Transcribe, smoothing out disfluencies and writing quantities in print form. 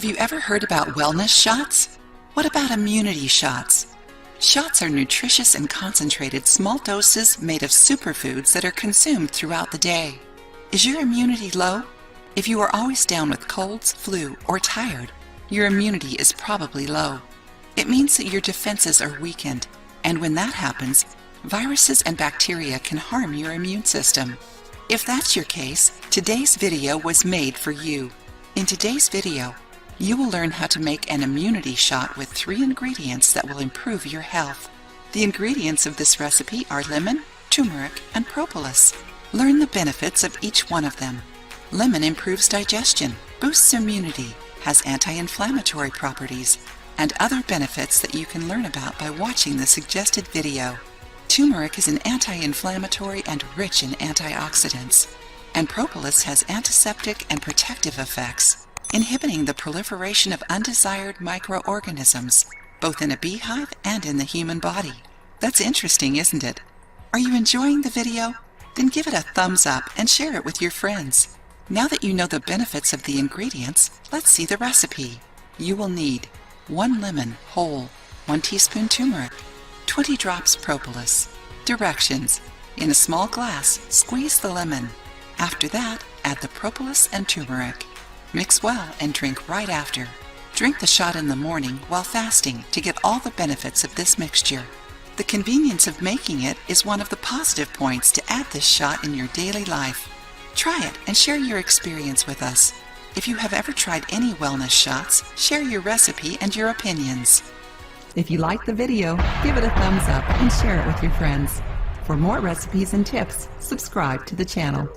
Have you ever heard about wellness shots? What about immunity shots? Shots are nutritious and concentrated small doses made of superfoods that are consumed throughout the day. Is your immunity low? If you are always down with colds, flu, or tired, your immunity is probably low. It means that your defenses are weakened, and when that happens, viruses and bacteria can harm your immune system. If that's your case, today's video was made for you. In today's video, you will learn how to make an immunity shot with 3 ingredients that will improve your health. The ingredients of this recipe are lemon, turmeric, and propolis. Learn the benefits of each one of them. Lemon improves digestion, boosts immunity, has anti-inflammatory properties, and other benefits that you can learn about by watching the suggested video. Turmeric is an anti-inflammatory and rich in antioxidants, and propolis has antiseptic and protective effects, inhibiting the proliferation of undesired microorganisms, both in a beehive and in the human body. That's interesting, isn't it? Are you enjoying the video? Then give it a thumbs up and share it with your friends. Now that you know the benefits of the ingredients, let's see the recipe. You will need 1 lemon, whole, 1 teaspoon turmeric, 20 drops propolis. Directions: in a small glass, squeeze the lemon. After that, add the propolis and turmeric. Mix well and drink right after. Drink the shot in the morning while fasting to get all the benefits of this mixture. The convenience of making it is one of the positive points to add this shot in your daily life. Try it and share your experience with us. If you have ever tried any wellness shots, share your recipe and your opinions. If you liked the video, give it a thumbs up and share it with your friends. For more recipes and tips, subscribe to the channel.